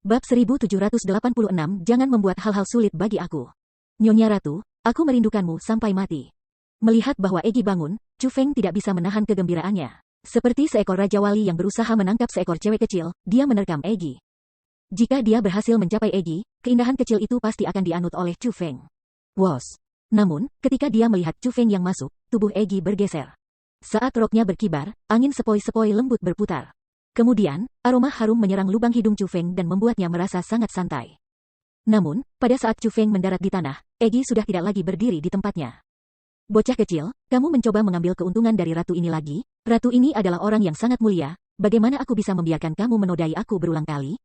Bab 1786 Jangan membuat hal-hal sulit bagi aku. Nyonya Ratu, aku merindukanmu sampai mati. Melihat bahwa Egi bangun, Chu Feng tidak bisa menahan kegembiraannya. Seperti seekor Raja Wali yang berusaha menangkap seekor cewek kecil, dia menerkam Egi. Jika dia berhasil mencapai Egi, keindahan kecil itu pasti akan dianut oleh Chu Feng. Wos. Namun, ketika dia melihat Chu Feng yang masuk, tubuh Egi bergeser. Saat roknya berkibar, angin sepoi-sepoi lembut berputar. Kemudian, aroma harum menyerang lubang hidung Chu Feng dan membuatnya merasa sangat santai. Namun, pada saat Chu Feng mendarat di tanah, Egi sudah tidak lagi berdiri di tempatnya. Bocah kecil, kamu mencoba mengambil keuntungan dari ratu ini lagi? Ratu ini adalah orang yang sangat mulia, bagaimana aku bisa membiarkan kamu menodai aku berulang kali?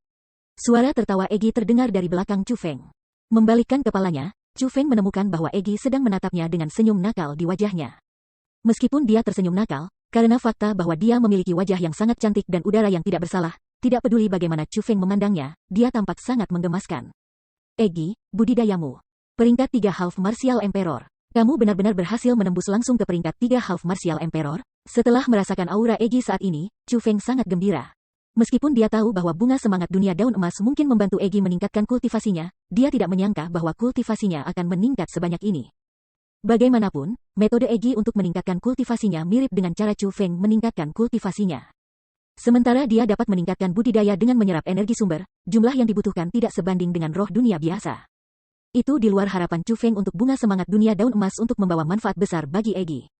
Suara tertawa Egi terdengar dari belakang Chu Feng. Membalikkan kepalanya, Chu Feng menemukan bahwa Egi sedang menatapnya dengan senyum nakal di wajahnya. Meskipun dia tersenyum nakal, karena fakta bahwa dia memiliki wajah yang sangat cantik dan udara yang tidak bersalah, tidak peduli bagaimana Chu Feng memandangnya, dia tampak sangat menggemaskan. Egi, budidayamu. Peringkat 3 Half Martial Emperor. Kamu benar-benar berhasil menembus langsung ke peringkat 3 Half Martial Emperor? Setelah merasakan aura Egi saat ini, Chu Feng sangat gembira. Meskipun dia tahu bahwa bunga semangat dunia daun emas mungkin membantu Egi meningkatkan kultivasinya, dia tidak menyangka bahwa kultivasinya akan meningkat sebanyak ini. Bagaimanapun, metode Egi untuk meningkatkan kultivasinya mirip dengan cara Chu Feng meningkatkan kultivasinya. Sementara dia dapat meningkatkan budidaya dengan menyerap energi sumber, jumlah yang dibutuhkan tidak sebanding dengan roh dunia biasa. Itu di luar harapan Chu Feng untuk bunga semangat dunia daun emas untuk membawa manfaat besar bagi Egi.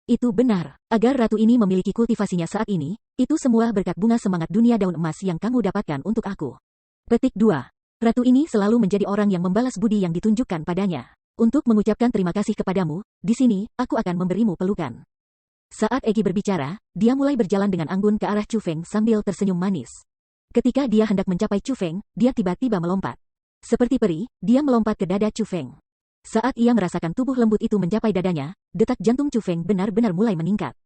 Itu benar, agar ratu ini memiliki kultivasinya saat ini, itu semua berkat bunga semangat dunia daun emas yang kamu dapatkan untuk aku. Petik 2. Ratu ini selalu menjadi orang yang membalas budi yang ditunjukkan padanya. Untuk mengucapkan terima kasih kepadamu, di sini, aku akan memberimu pelukan. Saat Egi berbicara, dia mulai berjalan dengan anggun ke arah Chu Feng sambil tersenyum manis. Ketika dia hendak mencapai Chu Feng, dia tiba-tiba melompat. Seperti peri, dia melompat ke dada Chu Feng. Saat ia merasakan tubuh lembut itu mencapai dadanya, detak jantung Chu Feng benar-benar mulai meningkat.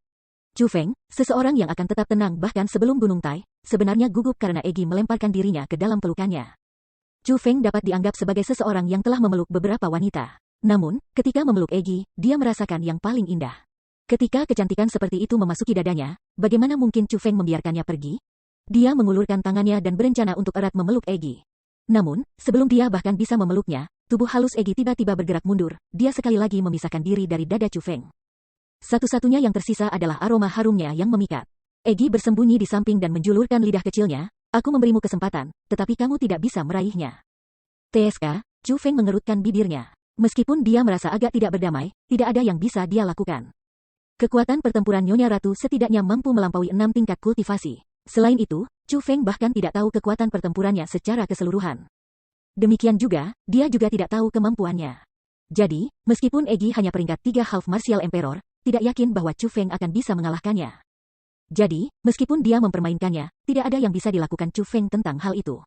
Chu Feng, seseorang yang akan tetap tenang bahkan sebelum Gunung Tai, sebenarnya gugup karena Egi melemparkan dirinya ke dalam pelukannya. Chu Feng dapat dianggap sebagai seseorang yang telah memeluk beberapa wanita. Namun, ketika memeluk Egi, dia merasakan yang paling indah. Ketika kecantikan seperti itu memasuki dadanya, bagaimana mungkin Chu Feng membiarkannya pergi? Dia mengulurkan tangannya dan berencana untuk erat memeluk Egi. Namun, sebelum dia bahkan bisa memeluknya, tubuh halus Egi tiba-tiba bergerak mundur, dia sekali lagi memisahkan diri dari dada Chu Feng. Satu-satunya yang tersisa adalah aroma harumnya yang memikat. Egi bersembunyi di samping dan menjulurkan lidah kecilnya. Aku memberimu kesempatan, tetapi kamu tidak bisa meraihnya. TSK, Chu Feng mengerutkan bibirnya. Meskipun dia merasa agak tidak berdamai, tidak ada yang bisa dia lakukan. Kekuatan pertempuran Nyonya Ratu setidaknya mampu melampaui 6 tingkat kultivasi. Selain itu, Chu Feng bahkan tidak tahu kekuatan pertempurannya secara keseluruhan. Demikian juga, dia juga tidak tahu kemampuannya. Jadi, meskipun Egi hanya peringkat 3 Half Martial Emperor, tidak yakin bahwa Chu Feng akan bisa mengalahkannya. Jadi, meskipun dia mempermainkannya, tidak ada yang bisa dilakukan Chu Feng tentang hal itu.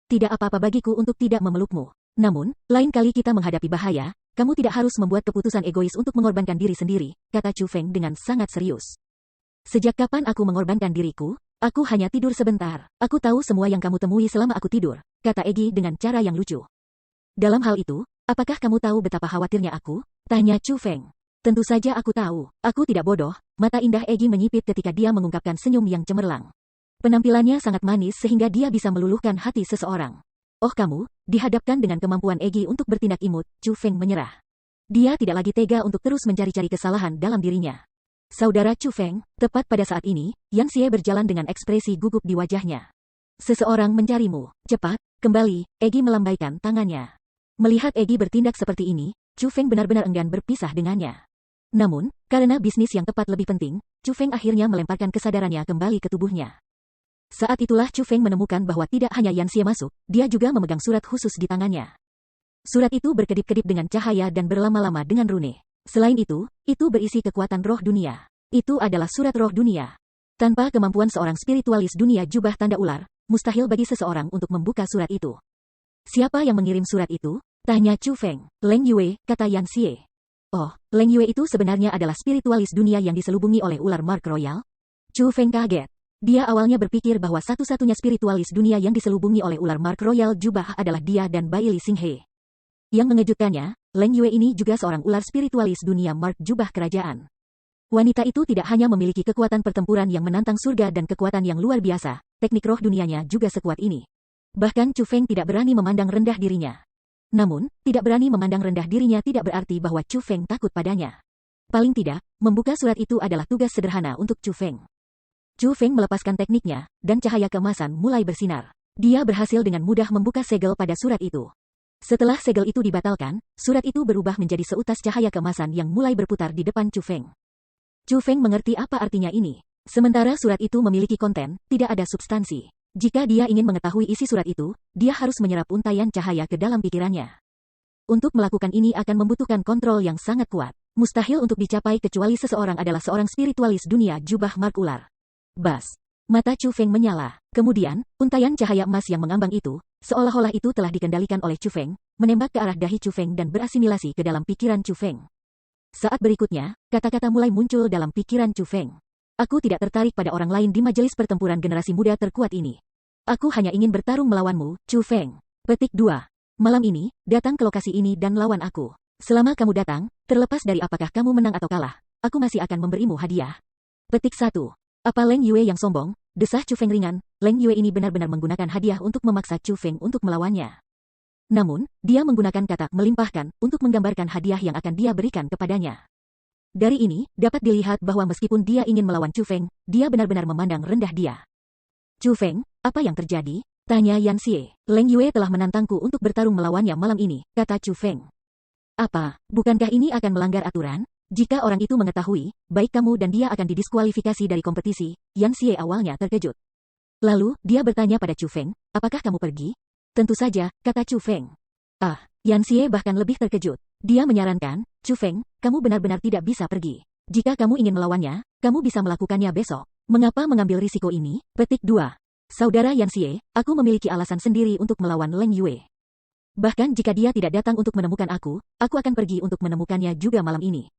Tidak apa-apa bagiku untuk tidak memelukmu. Namun, lain kali kita menghadapi bahaya, kamu tidak harus membuat keputusan egois untuk mengorbankan diri sendiri, kata Chu Feng dengan sangat serius. Sejak kapan aku mengorbankan diriku? Aku hanya tidur sebentar. Aku tahu semua yang kamu temui selama aku tidur, kata Egi dengan cara yang lucu. Dalam hal itu, apakah kamu tahu betapa khawatirnya aku? Tanya Chu Feng. Tentu saja aku tahu, aku tidak bodoh, mata indah Egi menyipit ketika dia mengungkapkan senyum yang cemerlang. Penampilannya sangat manis sehingga dia bisa meluluhkan hati seseorang. Oh kamu, dihadapkan dengan kemampuan Egi untuk bertindak imut, Chu Feng menyerah. Dia tidak lagi tega untuk terus mencari-cari kesalahan dalam dirinya. Saudara Chu Feng, tepat pada saat ini, Yang Xie berjalan dengan ekspresi gugup di wajahnya. Seseorang mencarimu, cepat, kembali, Egi melambaikan tangannya. Melihat Egi bertindak seperti ini, Chu Feng benar-benar enggan berpisah dengannya. Namun, karena bisnis yang tepat lebih penting, Chu Feng akhirnya melemparkan kesadarannya kembali ke tubuhnya. Saat itulah Chu Feng menemukan bahwa tidak hanya Yan Xie masuk, dia juga memegang surat khusus di tangannya. Surat itu berkedip-kedip dengan cahaya dan berlama-lama dengan rune. Selain itu berisi kekuatan roh dunia. Itu adalah surat roh dunia. Tanpa kemampuan seorang spiritualis dunia jubah tanda ular, mustahil bagi seseorang untuk membuka surat itu. Siapa yang mengirim surat itu? Tanya Chu Feng. Leng Yue, kata Yan Xie. Oh, Leng Yue itu sebenarnya adalah spiritualis dunia yang diselubungi oleh ular Mark Royal? Chu Feng kaget. Dia awalnya berpikir bahwa satu-satunya spiritualis dunia yang diselubungi oleh ular Mark Royal jubah adalah dia dan Bai Li Xinghe. Yang mengejutkannya, Leng Yue ini juga seorang ular spiritualis dunia Mark jubah kerajaan. Wanita itu tidak hanya memiliki kekuatan pertempuran yang menantang surga dan kekuatan yang luar biasa, teknik roh dunianya juga sekuat ini. Bahkan Chu Feng tidak berani memandang rendah dirinya. Namun, tidak berani memandang rendah dirinya tidak berarti bahwa Chu Feng takut padanya. Paling tidak, membuka surat itu adalah tugas sederhana untuk Chu Feng. Chu Feng melepaskan tekniknya, dan cahaya keemasan mulai bersinar. Dia berhasil dengan mudah membuka segel pada surat itu. Setelah segel itu dibatalkan, surat itu berubah menjadi seutas cahaya keemasan yang mulai berputar di depan Chu Feng. Chu Feng mengerti apa artinya ini. Sementara surat itu memiliki konten, tidak ada substansi. Jika dia ingin mengetahui isi surat itu, dia harus menyerap untaian cahaya ke dalam pikirannya. Untuk melakukan ini akan membutuhkan kontrol yang sangat kuat. Mustahil untuk dicapai kecuali seseorang adalah seorang spiritualis dunia jubah mark ular. Bas. Mata Chu Feng menyala. Kemudian, untaian cahaya emas yang mengambang itu, seolah-olah itu telah dikendalikan oleh Chu Feng, menembak ke arah dahi Chu Feng dan berasimilasi ke dalam pikiran Chu Feng. Saat berikutnya, kata-kata mulai muncul dalam pikiran Chu Feng. Aku tidak tertarik pada orang lain di majelis pertempuran generasi muda terkuat ini. Aku hanya ingin bertarung melawanmu, Chu Feng. Petik 2. Malam ini, datang ke lokasi ini dan lawan aku. Selama kamu datang, terlepas dari apakah kamu menang atau kalah, aku masih akan memberimu hadiah. Petik 1. Apa Leng Yue yang sombong? Desah Chu Feng ringan. Leng Yue ini benar-benar menggunakan hadiah untuk memaksa Chu Feng untuk melawannya. Namun, dia menggunakan kata melimpahkan untuk menggambarkan hadiah yang akan dia berikan kepadanya. Dari ini, dapat dilihat bahwa meskipun dia ingin melawan Chu Feng, dia benar-benar memandang rendah dia. Chu Feng, apa yang terjadi? Tanya Yan Xie. Leng Yue telah menantangku untuk bertarung melawannya malam ini, kata Chu Feng. Apa, bukankah ini akan melanggar aturan? Jika orang itu mengetahui, baik kamu dan dia akan didiskualifikasi dari kompetisi. Yan Xie awalnya terkejut. Lalu, dia bertanya pada Chu Feng, apakah kamu pergi? Tentu saja, kata Chu Feng. Yan Xie bahkan lebih terkejut. Dia menyarankan, Chu Feng, kamu benar-benar tidak bisa pergi. Jika kamu ingin melawannya, kamu bisa melakukannya besok. Mengapa mengambil risiko ini? Petik 2. Saudara Yan Xie, aku memiliki alasan sendiri untuk melawan Leng Yue. Bahkan jika dia tidak datang untuk menemukan aku akan pergi untuk menemukannya juga malam ini.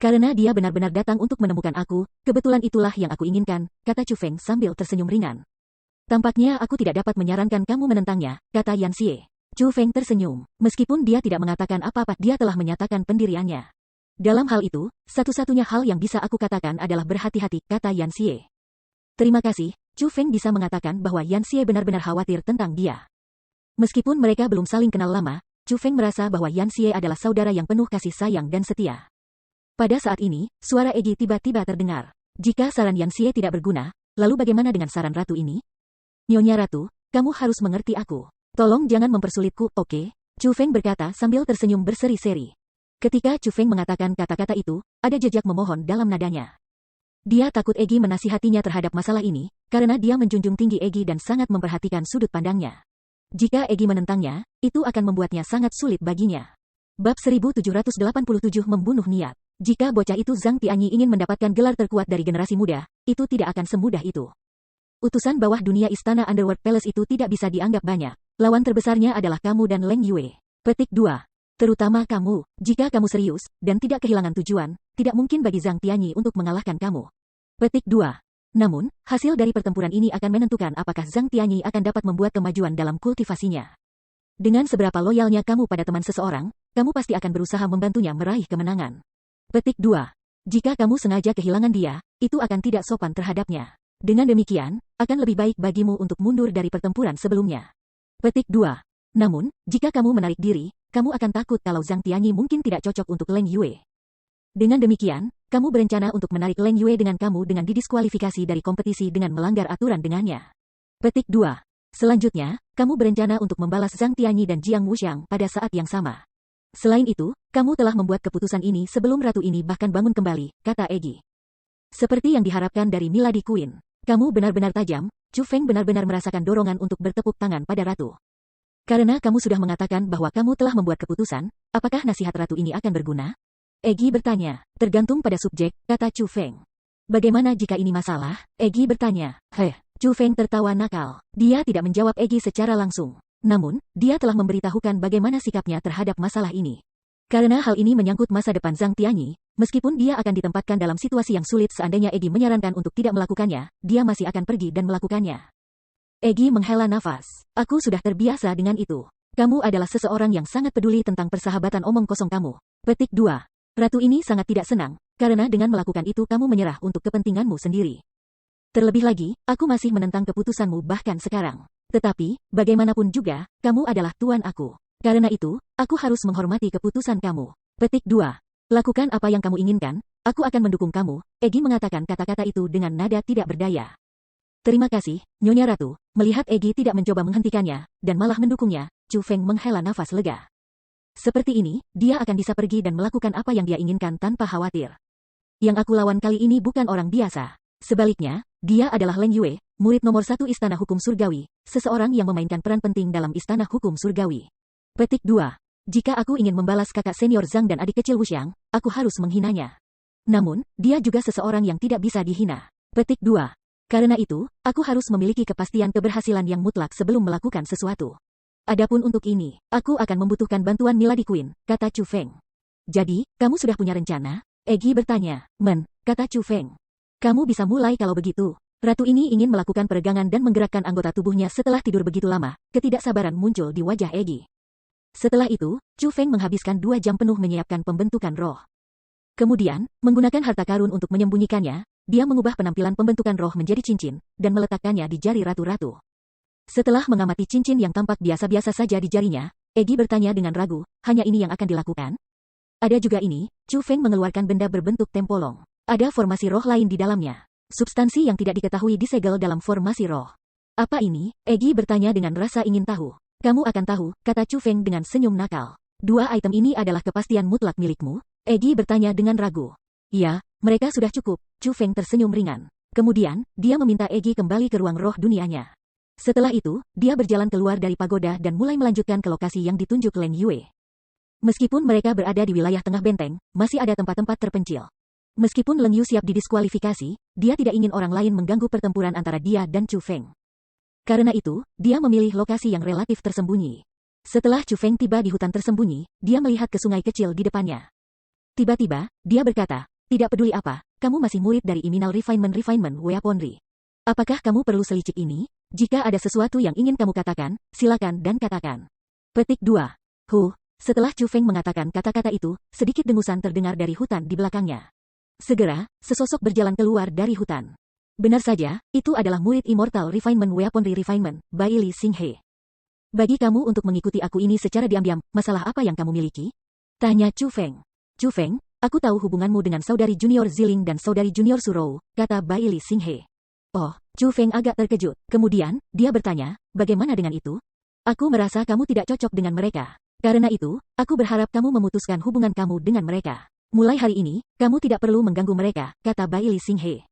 Karena dia benar-benar datang untuk menemukan aku, kebetulan itulah yang aku inginkan, kata Chu Feng sambil tersenyum ringan. Tampaknya aku tidak dapat menyarankan kamu menentangnya, kata Yan Xie. Chu Feng tersenyum. Meskipun dia tidak mengatakan apa-apa, dia telah menyatakan pendiriannya. Dalam hal itu, satu-satunya hal yang bisa aku katakan adalah berhati-hati, kata Yan Xie. Terima kasih, Chu Feng bisa mengatakan bahwa Yan Xie benar-benar khawatir tentang dia. Meskipun mereka belum saling kenal lama, Chu Feng merasa bahwa Yan Xie adalah saudara yang penuh kasih sayang dan setia. Pada saat ini, suara Egi tiba-tiba terdengar. Jika saran Yan Xie tidak berguna, lalu bagaimana dengan saran ratu ini? Nyonya Ratu, kamu harus mengerti aku. Tolong jangan mempersulitku, oke? Chu Feng berkata sambil tersenyum berseri-seri. Ketika Chu Feng mengatakan kata-kata itu, ada jejak memohon dalam nadanya. Dia takut Egi menasihatinya terhadap masalah ini, karena dia menjunjung tinggi Egi dan sangat memperhatikan sudut pandangnya. Jika Egi menentangnya, itu akan membuatnya sangat sulit baginya. Bab 1787 membunuh niat. Jika bocah itu Zhang Tianyi ingin mendapatkan gelar terkuat dari generasi muda, itu tidak akan semudah itu. Utusan bawah dunia istana Underworld Palace itu tidak bisa dianggap banyak. Lawan terbesarnya adalah kamu dan Leng Yue. Petik 2. Terutama kamu, jika kamu serius, dan tidak kehilangan tujuan, tidak mungkin bagi Zhang Tianyi untuk mengalahkan kamu. Petik 2. Namun, hasil dari pertempuran ini akan menentukan apakah Zhang Tianyi akan dapat membuat kemajuan dalam kultivasinya. Dengan seberapa loyalnya kamu pada teman seseorang, kamu pasti akan berusaha membantunya meraih kemenangan. Petik 2. Jika kamu sengaja kehilangan dia, itu akan tidak sopan terhadapnya. Dengan demikian, akan lebih baik bagimu untuk mundur dari pertempuran sebelumnya. Petik 2. Namun, jika kamu menarik diri, kamu akan takut kalau Zhang Tianyi mungkin tidak cocok untuk Leng Yue. Dengan demikian, kamu berencana untuk menarik Leng Yue dengan kamu dengan didiskualifikasi dari kompetisi dengan melanggar aturan dengannya. Petik 2. Selanjutnya, kamu berencana untuk membalas Zhang Tianyi dan Jiang Wuxiang pada saat yang sama. Selain itu, kamu telah membuat keputusan ini sebelum ratu ini bahkan bangun kembali, kata Egi. Seperti yang diharapkan dari Milady Queen. Kamu benar-benar tajam. Chu Feng benar-benar merasakan dorongan untuk bertepuk tangan pada ratu. Karena kamu sudah mengatakan bahwa kamu telah membuat keputusan, apakah nasihat ratu ini akan berguna? Egi bertanya. Tergantung pada subjek, kata Chu Feng. Bagaimana jika ini masalah? Egi bertanya. Chu Feng tertawa nakal. Dia tidak menjawab Egi secara langsung. Namun, dia telah memberitahukan bagaimana sikapnya terhadap masalah ini. Karena hal ini menyangkut masa depan Zhang Tianyi, meskipun dia akan ditempatkan dalam situasi yang sulit seandainya Egi menyarankan untuk tidak melakukannya, dia masih akan pergi dan melakukannya. Egi menghela nafas. Aku sudah terbiasa dengan itu. Kamu adalah seseorang yang sangat peduli tentang persahabatan omong kosong kamu. Petik 2. Ratu ini sangat tidak senang, karena dengan melakukan itu kamu menyerah untuk kepentinganmu sendiri. Terlebih lagi, aku masih menentang keputusanmu bahkan sekarang. Tetapi, bagaimanapun juga, kamu adalah tuan aku. Karena itu, aku harus menghormati keputusan kamu. Petik 2. Lakukan apa yang kamu inginkan, aku akan mendukung kamu. Egi mengatakan kata-kata itu dengan nada tidak berdaya. Terima kasih, Nyonya Ratu. Melihat Egi tidak mencoba menghentikannya, dan malah mendukungnya, Chu Feng menghela nafas lega. Seperti ini, dia akan bisa pergi dan melakukan apa yang dia inginkan tanpa khawatir. Yang aku lawan kali ini bukan orang biasa. Sebaliknya, dia adalah Leng Yue, murid nomor 1 Istana Hukum Surgawi, seseorang yang memainkan peran penting dalam Istana Hukum Surgawi. Petik 2. Jika aku ingin membalas kakak senior Zhang dan adik kecil Wuxiang, aku harus menghinanya. Namun, dia juga seseorang yang tidak bisa dihina. Petik 2. Karena itu, aku harus memiliki kepastian keberhasilan yang mutlak sebelum melakukan sesuatu. Adapun untuk ini, aku akan membutuhkan bantuan Milady Queen, kata Chu Feng. Jadi, kamu sudah punya rencana? Egi bertanya. Kata Chu Feng. Kamu bisa mulai kalau begitu. Ratu ini ingin melakukan peregangan dan menggerakkan anggota tubuhnya setelah tidur begitu lama. Ketidaksabaran muncul di wajah Egi. Setelah itu, Chu Feng menghabiskan 2 jam penuh menyiapkan pembentukan roh. Kemudian, menggunakan harta karun untuk menyembunyikannya, dia mengubah penampilan pembentukan roh menjadi cincin, dan meletakkannya di jari ratu-ratu. Setelah mengamati cincin yang tampak biasa-biasa saja di jarinya, Egi bertanya dengan ragu, hanya ini yang akan dilakukan? Ada juga ini, Chu Feng mengeluarkan benda berbentuk tempolong. Ada formasi roh lain di dalamnya. Substansi yang tidak diketahui disegel dalam formasi roh. Apa ini? Egi bertanya dengan rasa ingin tahu. Kamu akan tahu, kata Chu Feng dengan senyum nakal. 2 item ini adalah kepastian mutlak milikmu? Egi bertanya dengan ragu. Ya, mereka sudah cukup. Chu Feng tersenyum ringan. Kemudian, dia meminta Egi kembali ke ruang roh dunianya. Setelah itu, dia berjalan keluar dari pagoda dan mulai melanjutkan ke lokasi yang ditunjuk Leng Yue. Meskipun mereka berada di wilayah tengah benteng, masih ada tempat-tempat terpencil. Meskipun Leng Yu siap didiskualifikasi, dia tidak ingin orang lain mengganggu pertempuran antara dia dan Chu Feng. Karena itu, dia memilih lokasi yang relatif tersembunyi. Setelah Chu Feng tiba di hutan tersembunyi, dia melihat ke sungai kecil di depannya. Tiba-tiba, dia berkata, tidak peduli apa, kamu masih murid dari Iminal Refinement Weaponry. Apakah kamu perlu selicik ini? Jika ada sesuatu yang ingin kamu katakan, silakan dan katakan. Petik 2. Setelah Chu Feng mengatakan kata-kata itu, sedikit dengusan terdengar dari hutan di belakangnya. Segera, sesosok berjalan keluar dari hutan. Benar saja, itu adalah murid Immortal Refinement Weaponry Refinement, Bai Li Xinghe. Bagi kamu untuk mengikuti aku ini secara diam-diam, masalah apa yang kamu miliki? Tanya Chu Feng. Chu Feng, aku tahu hubunganmu dengan saudari junior Ziling dan saudari junior Surou, kata Bai Li Xinghe. Oh, Chu Feng agak terkejut. Kemudian, dia bertanya, bagaimana dengan itu? Aku merasa kamu tidak cocok dengan mereka. Karena itu, aku berharap kamu memutuskan hubungan kamu dengan mereka. Mulai hari ini, kamu tidak perlu mengganggu mereka, kata Bai Li Xinghe.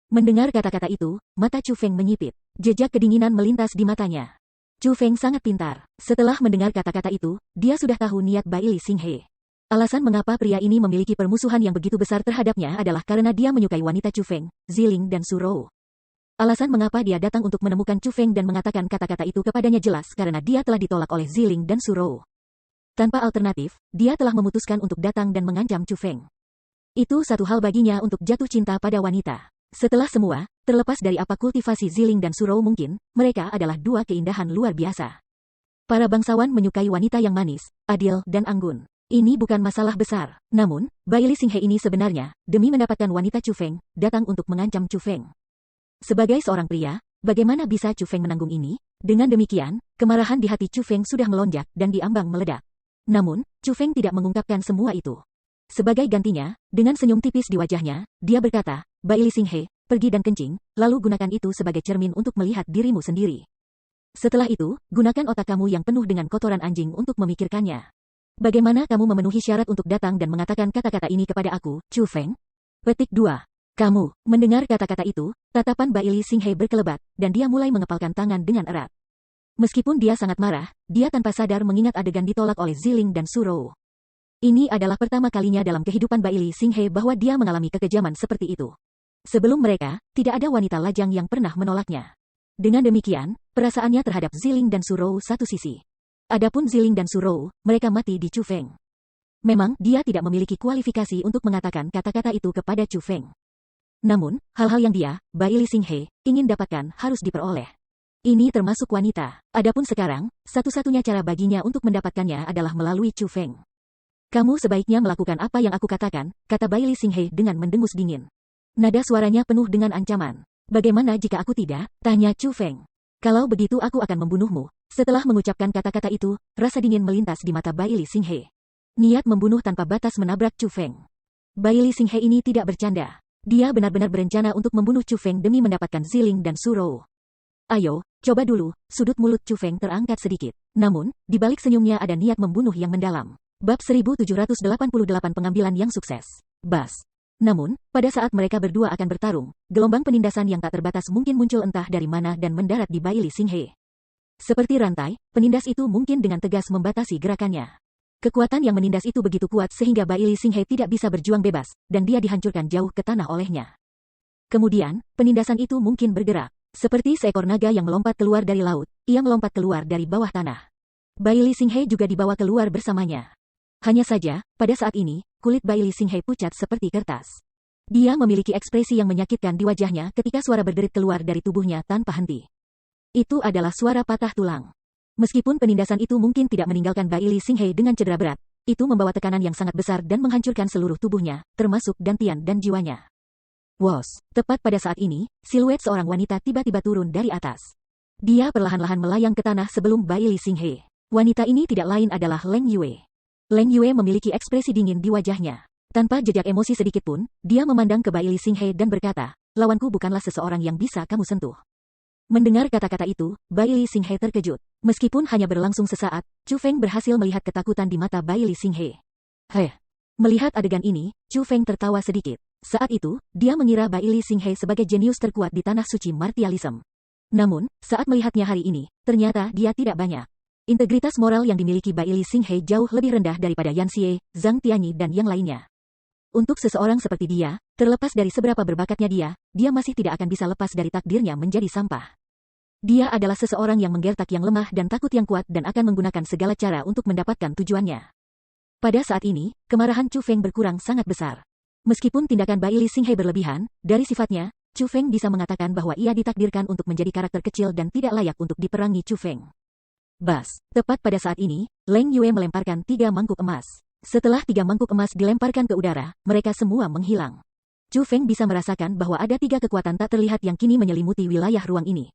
Mendengar kata-kata itu, mata Chu Feng menyipit. Jejak kedinginan melintas di matanya. Chu Feng sangat pintar. Setelah mendengar kata-kata itu, dia sudah tahu niat Bai Li Xinghe. Alasan mengapa pria ini memiliki permusuhan yang begitu besar terhadapnya adalah karena dia menyukai wanita Chu Feng, Ziling dan Surou. Alasan mengapa dia datang untuk menemukan Chu Feng dan mengatakan kata-kata itu kepadanya jelas karena dia telah ditolak oleh Ziling dan Surou. Tanpa alternatif, dia telah memutuskan untuk datang dan mengancam Chu Feng. Itu satu hal baginya untuk jatuh cinta pada wanita. Setelah semua, terlepas dari apa kultivasi Ziling dan Surou mungkin, mereka adalah 2 keindahan luar biasa. Para bangsawan menyukai wanita yang manis, adil, dan anggun. Ini bukan masalah besar. Namun, Bai Li Xinghe ini sebenarnya, demi mendapatkan wanita Chu Feng, datang untuk mengancam Chu Feng. Sebagai seorang pria, bagaimana bisa Chu Feng menanggung ini? Dengan demikian, kemarahan di hati Chu Feng sudah melonjak dan diambang meledak. Namun, Chu Feng tidak mengungkapkan semua itu. Sebagai gantinya, dengan senyum tipis di wajahnya, dia berkata, Bai Li Xinghe, pergi dan kencing, lalu gunakan itu sebagai cermin untuk melihat dirimu sendiri. Setelah itu, gunakan otak kamu yang penuh dengan kotoran anjing untuk memikirkannya. Bagaimana kamu memenuhi syarat untuk datang dan mengatakan kata-kata ini kepada aku, Chu Feng? Petik 2. Kamu, mendengar kata-kata itu, tatapan Bai Li Xinghe berkelebat, dan dia mulai mengepalkan tangan dengan erat. Meskipun dia sangat marah, dia tanpa sadar mengingat adegan ditolak oleh Ziling dan Surou. Ini adalah pertama kalinya dalam kehidupan Bai Li Xinghe bahwa dia mengalami kekejaman seperti itu. Sebelum mereka, tidak ada wanita lajang yang pernah menolaknya. Dengan demikian, perasaannya terhadap Ziling dan Surou satu sisi. Adapun Ziling dan Surou, mereka mati di Chu Feng. Memang, dia tidak memiliki kualifikasi untuk mengatakan kata-kata itu kepada Chu Feng. Namun, hal-hal yang dia, Bai Li Xinghe, ingin dapatkan harus diperoleh. Ini termasuk wanita. Adapun sekarang, satu-satunya cara baginya untuk mendapatkannya adalah melalui Chu Feng. Kamu sebaiknya melakukan apa yang aku katakan, kata Bai Li Xinghe dengan mendengus dingin. Nada suaranya penuh dengan ancaman. Bagaimana jika aku tidak? Tanya Chu Feng. Kalau begitu aku akan membunuhmu. Setelah mengucapkan kata-kata itu, rasa dingin melintas di mata Bai Li Xinghe. Niat membunuh tanpa batas menabrak Chu Feng. Bai Li Xinghe ini tidak bercanda. Dia benar-benar berencana untuk membunuh Chu Feng demi mendapatkan Ziling dan Suro. Ayo, coba dulu. Sudut mulut Chu Feng terangkat sedikit. Namun, di balik senyumnya ada niat membunuh yang mendalam. Bab 1788 pengambilan yang sukses. Bas. Namun, pada saat mereka berdua akan bertarung, gelombang penindasan yang tak terbatas mungkin muncul entah dari mana dan mendarat di Bai Li Xinghe. Seperti rantai, penindas itu mungkin dengan tegas membatasi gerakannya. Kekuatan yang menindas itu begitu kuat sehingga Bai Li Xinghe tidak bisa berjuang bebas, dan dia dihancurkan jauh ke tanah olehnya. Kemudian, penindasan itu mungkin bergerak. Seperti seekor naga yang melompat keluar dari laut, ia melompat keluar dari bawah tanah. Bai Li Xinghe juga dibawa keluar bersamanya. Hanya saja, pada saat ini, kulit Bai Li Xinghe pucat seperti kertas. Dia memiliki ekspresi yang menyakitkan di wajahnya ketika suara berderit keluar dari tubuhnya tanpa henti. Itu adalah suara patah tulang. Meskipun penindasan itu mungkin tidak meninggalkan Bai Li Xinghe dengan cedera berat, itu membawa tekanan yang sangat besar dan menghancurkan seluruh tubuhnya, termasuk dantian dan jiwanya. Wos, tepat pada saat ini, siluet seorang wanita tiba-tiba turun dari atas. Dia perlahan-lahan melayang ke tanah sebelum Bai Li Xinghe. Wanita ini tidak lain adalah Leng Yue. Leng Yue memiliki ekspresi dingin di wajahnya. Tanpa jejak emosi sedikitpun, dia memandang ke Bai Li Xinghe dan berkata, lawanku bukanlah seseorang yang bisa kamu sentuh. Mendengar kata-kata itu, Bai Li Xinghe terkejut. Meskipun hanya berlangsung sesaat, Chu Feng berhasil melihat ketakutan di mata Bai Li Xinghe. Melihat adegan ini, Chu Feng tertawa sedikit. Saat itu, dia mengira Bai Li Xinghe sebagai jenius terkuat di tanah suci martialism. Namun, saat melihatnya hari ini, ternyata dia tidak banyak. Integritas moral yang dimiliki Bai Li Xinghe jauh lebih rendah daripada Yan Xie, Zhang Tianyi dan yang lainnya. Untuk seseorang seperti dia, terlepas dari seberapa berbakatnya dia masih tidak akan bisa lepas dari takdirnya menjadi sampah. Dia adalah seseorang yang menggertak yang lemah dan takut yang kuat dan akan menggunakan segala cara untuk mendapatkan tujuannya. Pada saat ini, kemarahan Chu Feng berkurang sangat besar. Meskipun tindakan Bai Li Xinghe berlebihan, dari sifatnya, Chu Feng bisa mengatakan bahwa ia ditakdirkan untuk menjadi karakter kecil dan tidak layak untuk diperangi Chu Feng. Bas, tepat pada saat ini, Leng Yue melemparkan 3 mangkuk emas. Setelah 3 mangkuk emas dilemparkan ke udara, mereka semua menghilang. Chu Feng bisa merasakan bahwa ada 3 kekuatan tak terlihat yang kini menyelimuti wilayah ruang ini.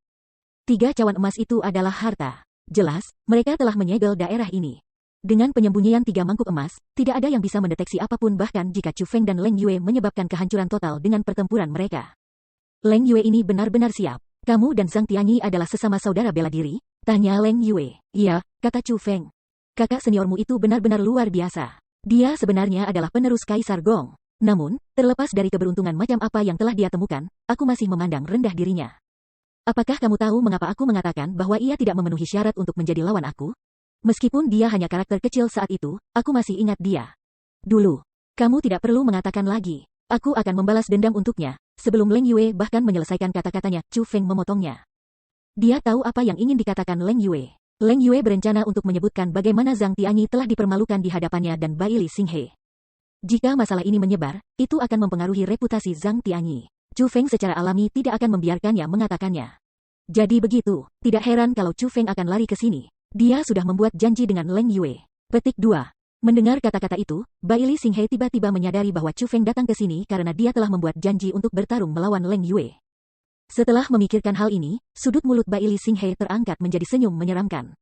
3 cawan emas itu adalah harta. Jelas, mereka telah menyegel daerah ini. Dengan penyembunyian 3 mangkuk emas, tidak ada yang bisa mendeteksi apapun bahkan jika Chu Feng dan Leng Yue menyebabkan kehancuran total dengan pertempuran mereka. Leng Yue ini benar-benar siap. Kamu dan Zhang Tianyi adalah sesama saudara bela diri? Tanya Leng Yue. Iya, kata Chu Feng. Kakak seniormu itu benar-benar luar biasa. Dia sebenarnya adalah penerus Kaisar Gong. Namun, terlepas dari keberuntungan macam apa yang telah dia temukan, aku masih memandang rendah dirinya. Apakah kamu tahu mengapa aku mengatakan bahwa ia tidak memenuhi syarat untuk menjadi lawan aku? Meskipun dia hanya karakter kecil saat itu, aku masih ingat dia. Dulu, kamu tidak perlu mengatakan lagi. Aku akan membalas dendam untuknya. Sebelum Leng Yue bahkan menyelesaikan kata-katanya, Chu Feng memotongnya. Dia tahu apa yang ingin dikatakan Leng Yue. Leng Yue berencana untuk menyebutkan bagaimana Zhang Tianyi telah dipermalukan di hadapannya dan Bai Li Xinghe. Jika masalah ini menyebar, itu akan mempengaruhi reputasi Zhang Tianyi. Chu Feng secara alami tidak akan membiarkannya mengatakannya. Jadi begitu, tidak heran kalau Chu Feng akan lari ke sini. Dia sudah membuat janji dengan Leng Yue. Petik 2. Mendengar kata-kata itu, Bai Li Xinghe tiba-tiba menyadari bahwa Chu Feng datang ke sini karena dia telah membuat janji untuk bertarung melawan Leng Yue. Setelah memikirkan hal ini, sudut mulut Bai Li Xinghe terangkat menjadi senyum menyeramkan.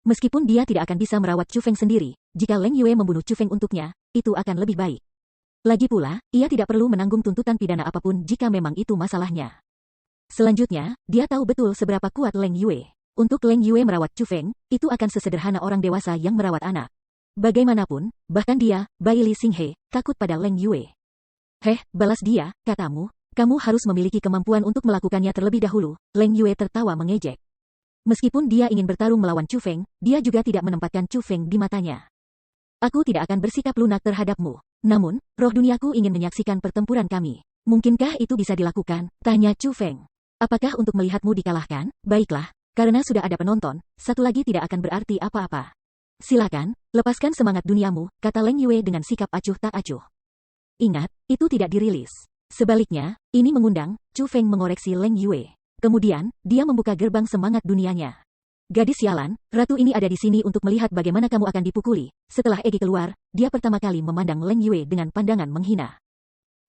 Meskipun dia tidak akan bisa merawat Chu Feng sendiri, jika Leng Yue membunuh Chu Feng untuknya, itu akan lebih baik. Lagi pula, ia tidak perlu menanggung tuntutan pidana apapun jika memang itu masalahnya. Selanjutnya, dia tahu betul seberapa kuat Leng Yue. Untuk Leng Yue merawat Chu Feng, itu akan sesederhana orang dewasa yang merawat anak. Bagaimanapun, bahkan dia, Bai Li Xinghe, takut pada Leng Yue. Balas dia, katamu. Kamu harus memiliki kemampuan untuk melakukannya terlebih dahulu. Leng Yue tertawa mengejek. Meskipun dia ingin bertarung melawan Chu Feng, dia juga tidak menempatkan Chu Feng di matanya. Aku tidak akan bersikap lunak terhadapmu. Namun, roh duniaku ingin menyaksikan pertempuran kami. Mungkinkah itu bisa dilakukan? Tanya Chu Feng. Apakah untuk melihatmu dikalahkan? Baiklah, karena sudah ada penonton, satu lagi tidak akan berarti apa-apa. Silakan, lepaskan semangat duniamu, kata Leng Yue dengan sikap acuh tak acuh. Ingat, itu tidak dirilis. Sebaliknya, ini mengundang, Chu Feng mengoreksi Leng Yue. Kemudian, dia membuka gerbang semangat dunianya. Gadis sialan, ratu ini ada di sini untuk melihat bagaimana kamu akan dipukuli. Setelah Egi keluar, dia pertama kali memandang Leng Yue dengan pandangan menghina.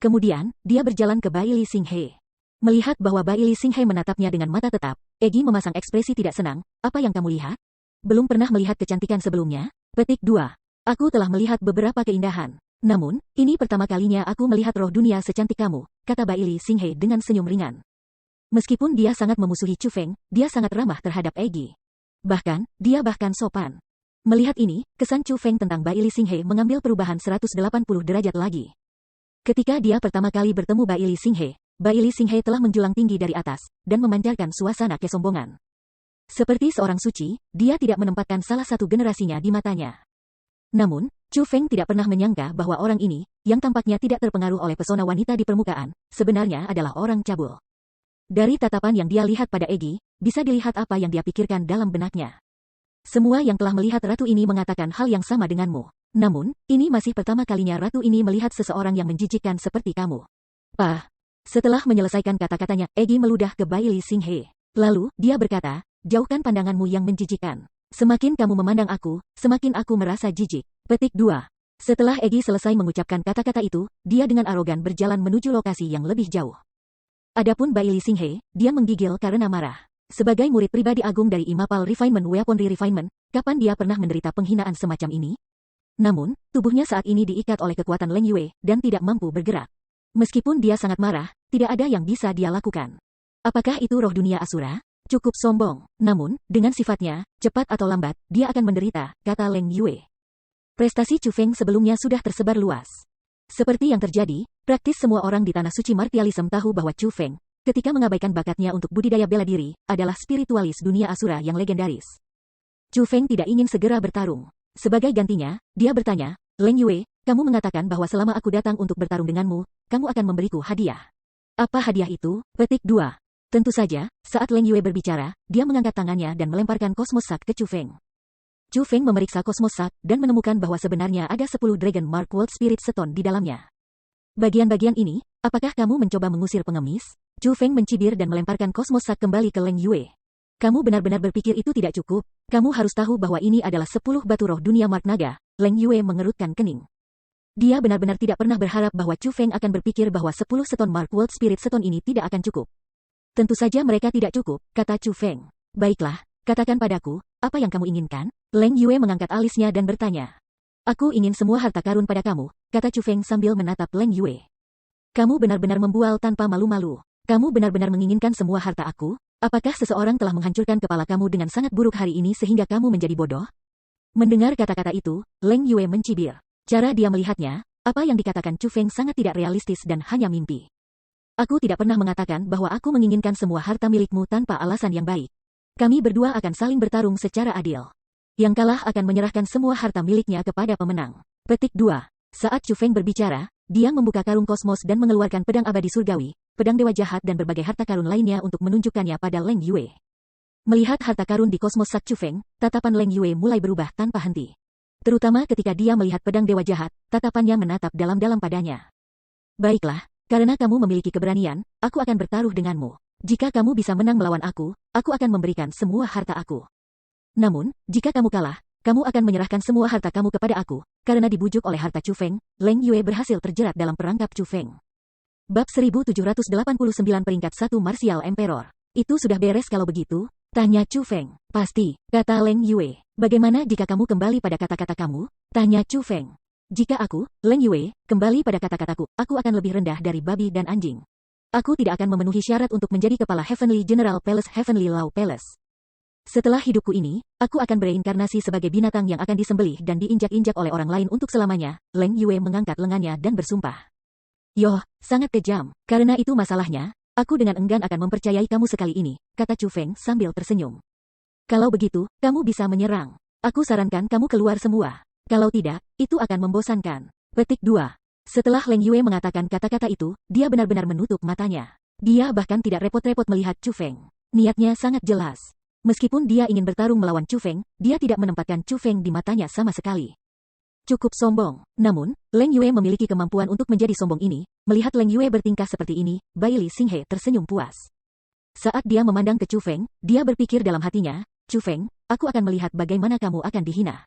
Kemudian, dia berjalan ke Bai Li Xinghe. Melihat bahwa Bai Li Xinghe menatapnya dengan mata tetap, Egi memasang ekspresi tidak senang. Apa yang kamu lihat? Belum pernah melihat kecantikan sebelumnya? Petik 2. Aku telah melihat beberapa keindahan. Namun, ini pertama kalinya aku melihat roh dunia secantik kamu, kata Bai Li Xinghe dengan senyum ringan. Meskipun dia sangat memusuhi Chu Feng, dia sangat ramah terhadap Egi. Bahkan, dia bahkan sopan. Melihat ini, kesan Chu Feng tentang Bai Li Xinghe mengambil perubahan 180 derajat lagi. Ketika dia pertama kali bertemu Bai Li Xinghe telah menjulang tinggi dari atas, dan memancarkan suasana kesombongan. Seperti seorang suci, dia tidak menempatkan salah satu generasinya di matanya. Namun, Chu Feng tidak pernah menyangka bahwa orang ini, yang tampaknya tidak terpengaruh oleh pesona wanita di permukaan, sebenarnya adalah orang cabul. Dari tatapan yang dia lihat pada Egi, bisa dilihat apa yang dia pikirkan dalam benaknya. Semua yang telah melihat ratu ini mengatakan hal yang sama denganmu. Namun, ini masih pertama kalinya ratu ini melihat seseorang yang menjijikkan seperti kamu. Setelah menyelesaikan kata-katanya, Egi meludah ke Bai Li Xinghe. Lalu, dia berkata, jauhkan pandanganmu yang menjijikkan. Semakin kamu memandang aku, semakin aku merasa jijik. Petik 2. Setelah Egi selesai mengucapkan kata-kata itu, dia dengan arogan berjalan menuju lokasi yang lebih jauh. Adapun Bai Li Xinghe, dia menggigil karena marah. Sebagai murid pribadi agung dari Imapal Refinement Weaponry Refinement, kapan dia pernah menderita penghinaan semacam ini? Namun, tubuhnya saat ini diikat oleh kekuatan Leng Yue, dan tidak mampu bergerak. Meskipun dia sangat marah, tidak ada yang bisa dia lakukan. Apakah itu roh dunia Asura? Cukup sombong. Namun, dengan sifatnya, cepat atau lambat, dia akan menderita, kata Leng Yue. Prestasi Chu Feng sebelumnya sudah tersebar luas. Seperti yang terjadi, praktis semua orang di Tanah Suci Martialism tahu bahwa Chu Feng, ketika mengabaikan bakatnya untuk budidaya bela diri, adalah spiritualis dunia Asura yang legendaris. Chu Feng tidak ingin segera bertarung. Sebagai gantinya, dia bertanya, Leng Yue, kamu mengatakan bahwa selama aku datang untuk bertarung denganmu, kamu akan memberiku hadiah. Apa hadiah itu? Petik 2. Tentu saja, saat Leng Yue berbicara, dia mengangkat tangannya dan melemparkan Cosmos Sack ke Chu Feng. Chu Feng memeriksa Cosmos Sack dan menemukan bahwa sebenarnya ada 10 Dragon Mark World Spirit Stone di dalamnya. Bagian-bagian ini, apakah kamu mencoba mengusir pengemis? Chu Feng mencibir dan melemparkan Cosmos Sack kembali ke Leng Yue. Kamu benar-benar berpikir itu tidak cukup? Kamu harus tahu bahwa ini adalah 10 batu roh dunia Mark Naga. Leng Yue mengerutkan kening. Dia benar-benar tidak pernah berharap bahwa Chu Feng akan berpikir bahwa 10 seton Mark World Spirit Stone ini tidak akan cukup. Tentu saja mereka tidak cukup, kata Chu Feng. Baiklah, katakan padaku, apa yang kamu inginkan? Leng Yue mengangkat alisnya dan bertanya. Aku ingin semua harta karun pada kamu, kata Chu Feng sambil menatap Leng Yue. Kamu benar-benar membual tanpa malu-malu. Kamu benar-benar menginginkan semua harta aku? Apakah seseorang telah menghancurkan kepala kamu dengan sangat buruk hari ini sehingga kamu menjadi bodoh? Mendengar kata-kata itu, Leng Yue mencibir. Cara dia melihatnya, apa yang dikatakan Chu Feng sangat tidak realistis dan hanya mimpi. Aku tidak pernah mengatakan bahwa aku menginginkan semua harta milikmu tanpa alasan yang baik. Kami berdua akan saling bertarung secara adil. Yang kalah akan menyerahkan semua harta miliknya kepada pemenang. Petik 2. Saat Chu Feng berbicara, dia membuka karung kosmos dan mengeluarkan pedang abadi surgawi, pedang dewa jahat dan berbagai harta karun lainnya untuk menunjukkannya pada Leng Yue. Melihat harta karun di kosmos Sack Chu Feng, tatapan Leng Yue mulai berubah tanpa henti. Terutama ketika dia melihat pedang dewa jahat, tatapannya menatap dalam-dalam padanya. Baiklah, karena kamu memiliki keberanian, aku akan bertaruh denganmu. Jika kamu bisa menang melawan aku akan memberikan semua harta aku. Namun, jika kamu kalah, kamu akan menyerahkan semua harta kamu kepada aku. Karena dibujuk oleh harta Chu Feng, Leng Yue berhasil terjerat dalam perangkap Chu Feng. Bab 1789 peringkat 1 Martial Emperor. Itu sudah beres kalau begitu? Tanya Chu Feng. Pasti, kata Leng Yue. Bagaimana jika kamu kembali pada kata-kata kamu? Tanya Chu Feng. Jika aku, Leng Yue, kembali pada kata-kataku, aku akan lebih rendah dari babi dan anjing. Aku tidak akan memenuhi syarat untuk menjadi kepala Heavenly General Palace Heavenly Law Palace. Setelah hidupku ini, aku akan bereinkarnasi sebagai binatang yang akan disembelih dan diinjak-injak oleh orang lain untuk selamanya. Leng Yue mengangkat lengannya dan bersumpah. Yoh, sangat kejam. Karena itu masalahnya, aku dengan enggan akan mempercayai kamu sekali ini, kata Chu Feng sambil tersenyum. Kalau begitu, kamu bisa menyerang. Aku sarankan kamu keluar semua. Kalau tidak, itu akan membosankan. Petik 2. Setelah Leng Yue mengatakan kata-kata itu, dia benar-benar menutup matanya. Dia bahkan tidak repot-repot melihat Chu Feng. Niatnya sangat jelas. Meskipun dia ingin bertarung melawan Chu Feng, dia tidak menempatkan Chu Feng di matanya sama sekali. Cukup sombong. Namun, Leng Yue memiliki kemampuan untuk menjadi sombong ini. Melihat Leng Yue bertingkah seperti ini, Bai Li Xinghe tersenyum puas. Saat dia memandang ke Chu Feng, dia berpikir dalam hatinya, Chu Feng, aku akan melihat bagaimana kamu akan dihina.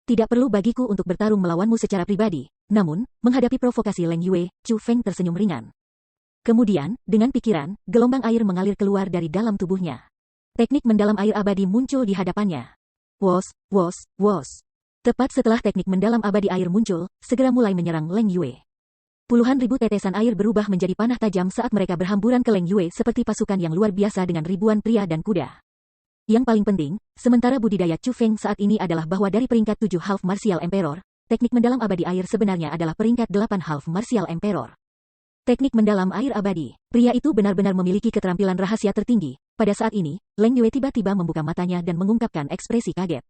Tidak perlu bagiku untuk bertarung melawanmu secara pribadi. Namun, menghadapi provokasi Leng Yue, Chu Feng tersenyum ringan. Kemudian, dengan pikiran, gelombang air mengalir keluar dari dalam tubuhnya. Teknik mendalam air abadi muncul di hadapannya. Wos, wos, wos. Tepat setelah teknik mendalam abadi air muncul, segera mulai menyerang Leng Yue. Puluhan ribu tetesan air berubah menjadi panah tajam saat mereka berhamburan ke Leng Yue seperti pasukan yang luar biasa dengan ribuan pria dan kuda. Yang paling penting, sementara budidaya Chu Feng saat ini adalah bahwa dari peringkat 7 Half Martial Emperor, teknik mendalam abadi air sebenarnya adalah peringkat 8 Half Martial Emperor. Teknik mendalam air abadi. Pria itu benar-benar memiliki keterampilan rahasia tertinggi. Pada saat ini, Leng Yue tiba-tiba membuka matanya dan mengungkapkan ekspresi kaget.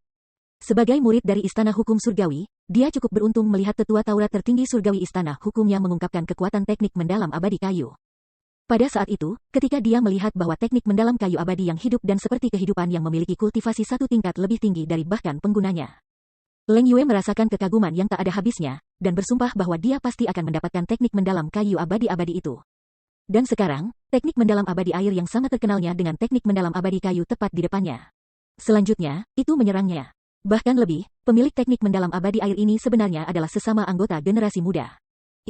Sebagai murid dari Istana Hukum Surgawi, dia cukup beruntung melihat tetua Taurat tertinggi Surgawi Istana Hukumnya mengungkapkan kekuatan teknik mendalam abadi kayu. Pada saat itu, ketika dia melihat bahwa teknik mendalam kayu abadi yang hidup dan seperti kehidupan yang memiliki kultivasi satu tingkat lebih tinggi dari bahkan penggunanya, Leng Yue merasakan kekaguman yang tak ada habisnya, dan bersumpah bahwa dia pasti akan mendapatkan teknik mendalam kayu abadi-abadi itu. Dan sekarang, teknik mendalam abadi air yang sama terkenalnya dengan teknik mendalam abadi kayu tepat di depannya. Selanjutnya, itu menyerangnya. Bahkan lebih, pemilik teknik mendalam abadi air ini sebenarnya adalah sesama anggota generasi muda.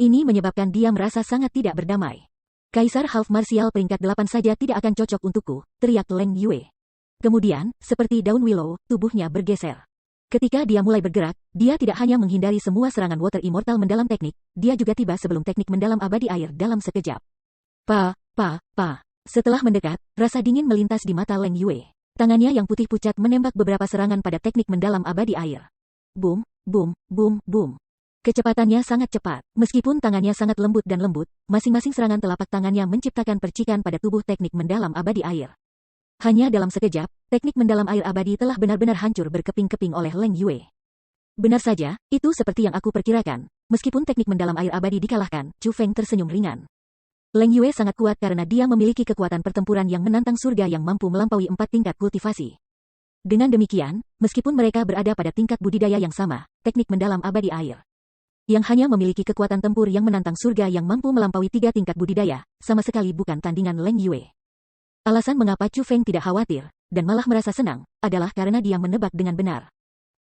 Ini menyebabkan dia merasa sangat tidak berdamai. Kaisar Half Martial peringkat 8 saja tidak akan cocok untukku, teriak Leng Yue. Kemudian, seperti daun willow, tubuhnya bergeser. Ketika dia mulai bergerak, dia tidak hanya menghindari semua serangan Water Immortal mendalam teknik, dia juga tiba sebelum teknik mendalam abadi air dalam sekejap. Pa. Setelah mendekat, rasa dingin melintas di mata Leng Yue. Tangannya yang putih pucat menembak beberapa serangan pada teknik mendalam abadi air. Boom, boom, boom, boom. Kecepatannya sangat cepat. Meskipun tangannya sangat lembut dan lembut, masing-masing serangan telapak tangannya menciptakan percikan pada tubuh teknik mendalam abadi air. Hanya dalam sekejap, teknik mendalam air abadi telah benar-benar hancur berkeping-keping oleh Leng Yue. Benar saja, itu seperti yang aku perkirakan. Meskipun teknik mendalam air abadi dikalahkan, Chu Feng tersenyum ringan. Leng Yue sangat kuat karena dia memiliki kekuatan pertempuran yang menantang surga yang mampu melampaui 4 tingkat kultivasi. Dengan demikian, meskipun mereka berada pada tingkat budidaya yang sama, teknik mendalam abadi air yang hanya memiliki kekuatan tempur yang menantang surga yang mampu melampaui 3 tingkat budidaya, sama sekali bukan tandingan Leng Yue. Alasan mengapa Chu Feng tidak khawatir, dan malah merasa senang, adalah karena dia menebak dengan benar.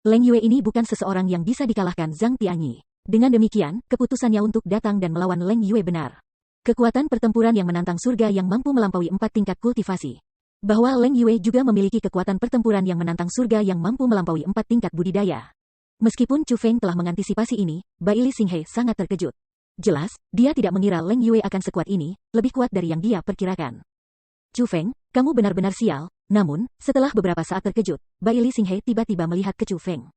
Leng Yue ini bukan seseorang yang bisa dikalahkan Zhang Tianyi. Dengan demikian, keputusannya untuk datang dan melawan Leng Yue benar. Kekuatan pertempuran yang menantang surga yang mampu melampaui 4 tingkat kultivasi. Bahwa Leng Yue juga memiliki kekuatan pertempuran yang menantang surga yang mampu melampaui 4 tingkat budidaya. Meskipun Chu Feng telah mengantisipasi ini, Bai Li Xinghe sangat terkejut. Jelas, dia tidak mengira Leng Yue akan sekuat ini, lebih kuat dari yang dia perkirakan. Chu Feng, kamu benar-benar sial. Namun, setelah beberapa saat terkejut, Bai Li Xinghe tiba-tiba melihat ke Chu Feng.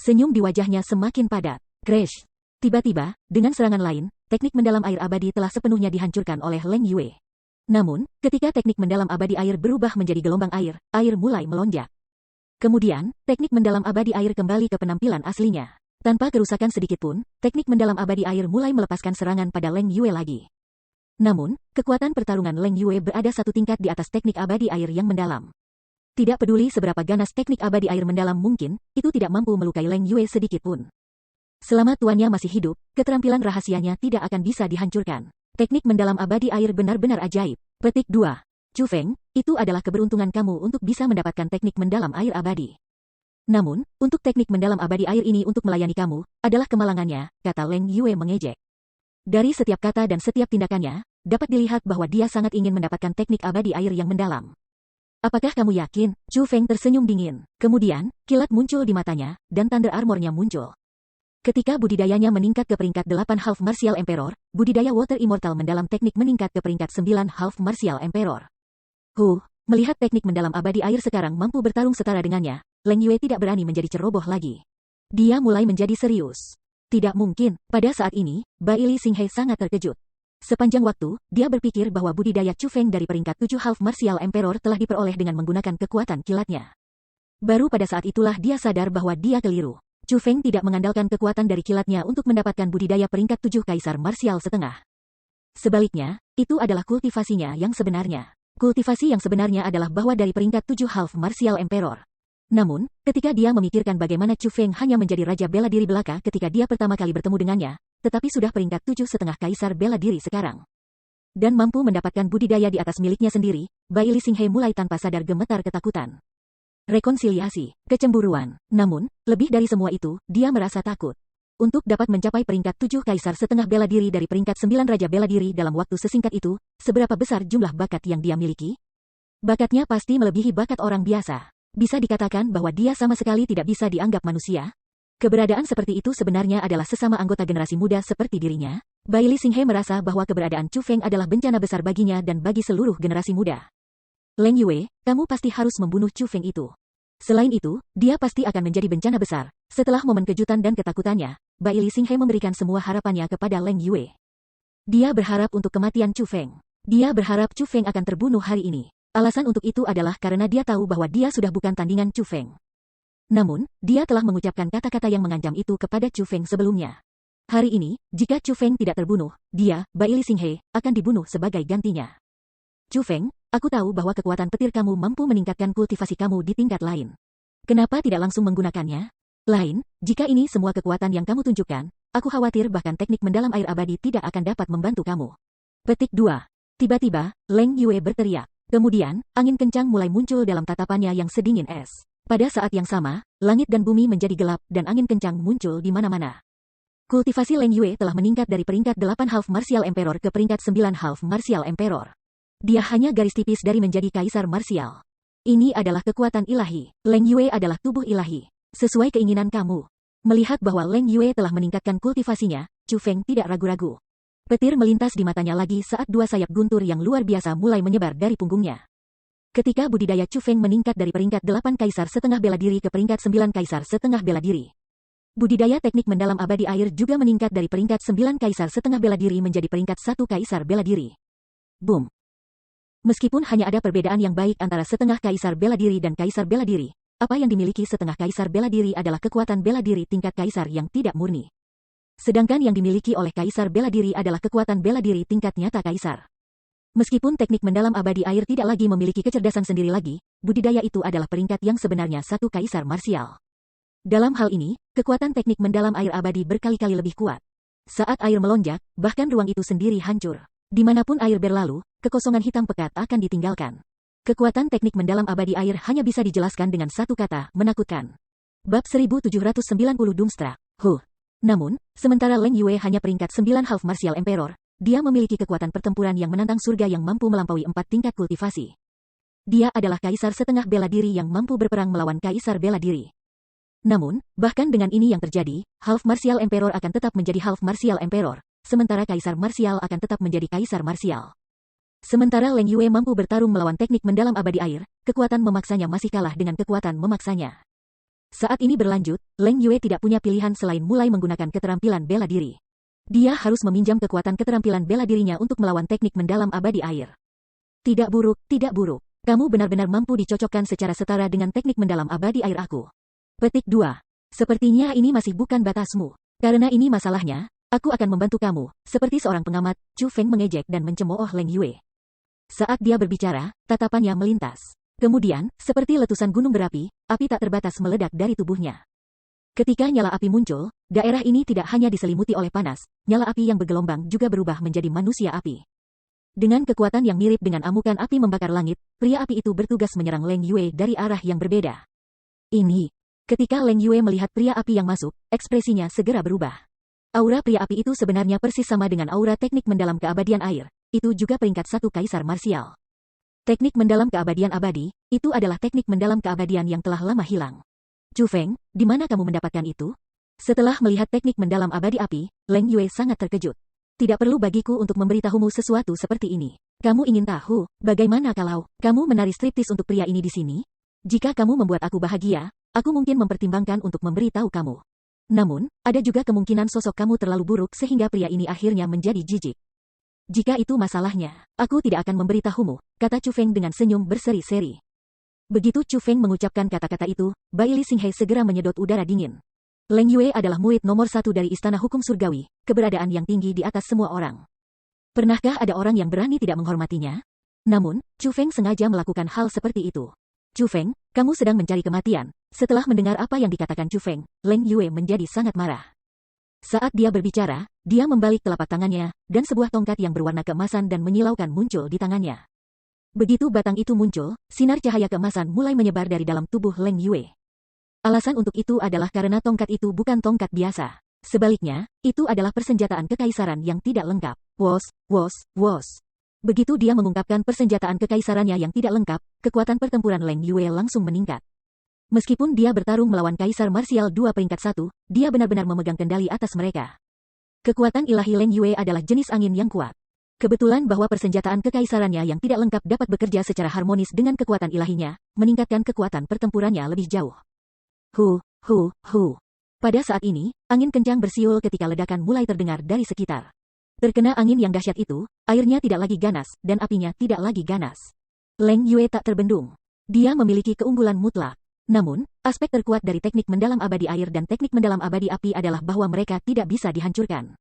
Senyum di wajahnya semakin padat. Crash! Tiba-tiba, dengan serangan lain, teknik mendalam air abadi telah sepenuhnya dihancurkan oleh Leng Yue. Namun, ketika teknik mendalam abadi air berubah menjadi gelombang air mulai melonjak. Kemudian, teknik mendalam abadi air kembali ke penampilan aslinya. Tanpa kerusakan sedikit pun, teknik mendalam abadi air mulai melepaskan serangan pada Leng Yue lagi. Namun, kekuatan pertarungan Leng Yue berada satu tingkat di atas teknik abadi air yang mendalam. Tidak peduli seberapa ganas teknik abadi air mendalam mungkin, itu tidak mampu melukai Leng Yue sedikit pun. Selama tuannya masih hidup, keterampilan rahasianya tidak akan bisa dihancurkan. Teknik mendalam abadi air benar-benar ajaib. Petik 2. Chu Feng, itu adalah keberuntungan kamu untuk bisa mendapatkan teknik mendalam air abadi. Namun, untuk teknik mendalam abadi air ini untuk melayani kamu, adalah kemalangannya, kata Leng Yue mengejek. Dari setiap kata dan setiap tindakannya, dapat dilihat bahwa dia sangat ingin mendapatkan teknik abadi air yang mendalam. Apakah kamu yakin? Chu Feng tersenyum dingin. Kemudian, kilat muncul di matanya, dan Thunder Armor-nya muncul. Ketika budidayanya meningkat ke peringkat 8 Half Martial Emperor, budidaya Water Immortal mendalam teknik meningkat ke peringkat 9 Half Martial Emperor. Melihat teknik mendalam abadi air sekarang mampu bertarung setara dengannya, Leng Yue tidak berani menjadi ceroboh lagi. Dia mulai menjadi serius. Tidak mungkin, pada saat ini, Bai Li Xinghe sangat terkejut. Sepanjang waktu, dia berpikir bahwa budidaya Chu Feng dari peringkat 7 Half Martial Emperor telah diperoleh dengan menggunakan kekuatan kilatnya. Baru pada saat itulah dia sadar bahwa dia keliru. Chu Feng tidak mengandalkan kekuatan dari kilatnya untuk mendapatkan budidaya peringkat 7 Kaisar Martial setengah. Sebaliknya, itu adalah kultivasinya yang sebenarnya. Kultivasi yang sebenarnya adalah bahwa dari peringkat 7 Half Martial Emperor. Namun, ketika dia memikirkan bagaimana Chu Feng hanya menjadi Raja Bela Diri belaka ketika dia pertama kali bertemu dengannya, tetapi sudah peringkat 7,5 Kaisar Bela Diri sekarang. Dan mampu mendapatkan budidaya di atas miliknya sendiri, Bai Li Xinghe mulai tanpa sadar gemetar ketakutan. Rekonsiliasi, kecemburuan. Namun, lebih dari semua itu, dia merasa takut. Untuk dapat mencapai peringkat 7 kaisar setengah bela diri dari peringkat 9 raja bela diri dalam waktu sesingkat itu, seberapa besar jumlah bakat yang dia miliki? Bakatnya pasti melebihi bakat orang biasa. Bisa dikatakan bahwa dia sama sekali tidak bisa dianggap manusia. Keberadaan seperti itu sebenarnya adalah sesama anggota generasi muda seperti dirinya. Bai Li Xinghe merasa bahwa keberadaan Chu Feng adalah bencana besar baginya dan bagi seluruh generasi muda. Leng Yue, kamu pasti harus membunuh Chu Feng itu. Selain itu, dia pasti akan menjadi bencana besar. Setelah momen kejutan dan ketakutannya, Bai Li Xinghe memberikan semua harapannya kepada Leng Yue. Dia berharap untuk kematian Chu Feng. Dia berharap Chu Feng akan terbunuh hari ini. Alasan untuk itu adalah karena dia tahu bahwa dia sudah bukan tandingan Chu Feng. Namun, dia telah mengucapkan kata-kata yang mengancam itu kepada Chu Feng sebelumnya. Hari ini, jika Chu Feng tidak terbunuh, dia, Bai Li Xinghe, akan dibunuh sebagai gantinya. Chu Feng, aku tahu bahwa kekuatan petir kamu mampu meningkatkan kultivasi kamu di tingkat lain. Kenapa tidak langsung menggunakannya? Lain, jika ini semua kekuatan yang kamu tunjukkan, aku khawatir bahkan teknik mendalam air abadi tidak akan dapat membantu kamu. Petik 2. Tiba-tiba, Leng Yue berteriak. Kemudian, angin kencang mulai muncul dalam tatapannya yang sedingin es. Pada saat yang sama, langit dan bumi menjadi gelap dan angin kencang muncul di mana-mana. Kultivasi Leng Yue telah meningkat dari peringkat 8 Half Martial Emperor ke peringkat 9 Half Martial Emperor. Dia hanya garis tipis dari menjadi kaisar marsial. Ini adalah kekuatan ilahi. Leng Yue adalah tubuh ilahi. Sesuai keinginan kamu. Melihat bahwa Leng Yue telah meningkatkan kultivasinya, Chu Feng tidak ragu-ragu. Petir melintas di matanya lagi saat dua sayap guntur yang luar biasa mulai menyebar dari punggungnya. Ketika budidaya Chu Feng meningkat dari peringkat 8 kaisar setengah bela diri ke peringkat 9 kaisar setengah bela diri. Budidaya teknik mendalam abadi air juga meningkat dari peringkat 9 kaisar setengah bela diri menjadi peringkat 1 kaisar bela diri. Boom. Meskipun hanya ada perbedaan yang baik antara setengah kaisar bela diri dan kaisar bela diri, apa yang dimiliki setengah kaisar bela diri adalah kekuatan bela diri tingkat kaisar yang tidak murni. Sedangkan yang dimiliki oleh kaisar bela diri adalah kekuatan bela diri tingkat nyata kaisar. Meskipun teknik mendalam abadi air tidak lagi memiliki kecerdasan sendiri lagi, budidaya itu adalah peringkat yang sebenarnya satu kaisar marsial. Dalam hal ini, kekuatan teknik mendalam air abadi berkali-kali lebih kuat. Saat air melonjak, bahkan ruang itu sendiri hancur. Dimanapun air berlalu, kekosongan hitam pekat akan ditinggalkan. Kekuatan teknik mendalam abadi air hanya bisa dijelaskan dengan satu kata, menakutkan. Bab 1790 Doomstruck. Namun, sementara Leng Yue hanya peringkat 9 Half Martial Emperor, dia memiliki kekuatan pertempuran yang menantang surga yang mampu melampaui 4 tingkat kultivasi. Dia adalah kaisar setengah bela diri yang mampu berperang melawan kaisar bela diri. Namun, bahkan dengan ini yang terjadi, Half Martial Emperor akan tetap menjadi Half Martial Emperor, sementara kaisar marsial akan tetap menjadi kaisar marsial. Sementara Leng Yue mampu bertarung melawan teknik mendalam abadi air, kekuatan memaksanya masih kalah dengan kekuatan memaksanya. Saat ini berlanjut, Leng Yue tidak punya pilihan selain mulai menggunakan keterampilan bela diri. Dia harus meminjam kekuatan keterampilan bela dirinya untuk melawan teknik mendalam abadi air. Tidak buruk, tidak buruk. Kamu benar-benar mampu dicocokkan secara setara dengan teknik mendalam abadi air aku. Petik 2. Sepertinya ini masih bukan batasmu. Karena ini masalahnya, aku akan membantu kamu, seperti seorang pengamat. Chu Feng mengejek dan mencemooh Leng Yue. Saat dia berbicara, tatapannya melintas. Kemudian, seperti letusan gunung berapi, api tak terbatas meledak dari tubuhnya. Ketika nyala api muncul, daerah ini tidak hanya diselimuti oleh panas, nyala api yang bergelombang juga berubah menjadi manusia api. Dengan kekuatan yang mirip dengan amukan api membakar langit, pria api itu bertugas menyerang Leng Yue dari arah yang berbeda. Ini. Ketika Leng Yue melihat pria api yang masuk, ekspresinya segera berubah. Aura pria api itu sebenarnya persis sama dengan aura teknik mendalam keabadian air. Itu juga peringkat 1 kaisar marsial. Teknik mendalam keabadian abadi, itu adalah teknik mendalam keabadian yang telah lama hilang. Chu Feng, di mana kamu mendapatkan itu? Setelah melihat teknik mendalam abadi api, Leng Yue sangat terkejut. Tidak perlu bagiku untuk memberitahumu sesuatu seperti ini. Kamu ingin tahu, bagaimana kalau kamu menari striptis untuk pria ini di sini? Jika kamu membuat aku bahagia, aku mungkin mempertimbangkan untuk memberitahu kamu. Namun, ada juga kemungkinan sosok kamu terlalu buruk sehingga pria ini akhirnya menjadi jijik. Jika itu masalahnya, aku tidak akan memberitahumu, kata Chu Feng dengan senyum berseri-seri. Begitu Chu Feng mengucapkan kata-kata itu, Bai Li Xinghe segera menyedot udara dingin. Leng Yue adalah murid nomor 1 dari Istana Hukum Surgawi, keberadaan yang tinggi di atas semua orang. Pernahkah ada orang yang berani tidak menghormatinya? Namun, Chu Feng sengaja melakukan hal seperti itu. Chu Feng, kamu sedang mencari kematian. Setelah mendengar apa yang dikatakan Chu Feng, Leng Yue menjadi sangat marah. Saat dia berbicara, dia membalik telapak tangannya, dan sebuah tongkat yang berwarna keemasan dan menyilaukan muncul di tangannya. Begitu batang itu muncul, sinar cahaya keemasan mulai menyebar dari dalam tubuh Leng Yue. Alasan untuk itu adalah karena tongkat itu bukan tongkat biasa. Sebaliknya, itu adalah persenjataan kekaisaran yang tidak lengkap. Wos, wos, wos. Begitu dia mengungkapkan persenjataan kekaisarannya yang tidak lengkap, kekuatan pertempuran Leng Yue langsung meningkat. Meskipun dia bertarung melawan Kaisar Marsial 2 peringkat 1, dia benar-benar memegang kendali atas mereka. Kekuatan ilahi Leng Yue adalah jenis angin yang kuat. Kebetulan bahwa persenjataan kekaisarannya yang tidak lengkap dapat bekerja secara harmonis dengan kekuatan ilahinya, meningkatkan kekuatan pertempurannya lebih jauh. Hu, hu, hu. Pada saat ini, angin kencang bersiul ketika ledakan mulai terdengar dari sekitar. Terkena angin yang dahsyat itu, airnya tidak lagi ganas, dan apinya tidak lagi ganas. Leng Yue tak terbendung. Dia memiliki keunggulan mutlak. Namun, aspek terkuat dari teknik mendalam abadi air dan teknik mendalam abadi api adalah bahwa mereka tidak bisa dihancurkan.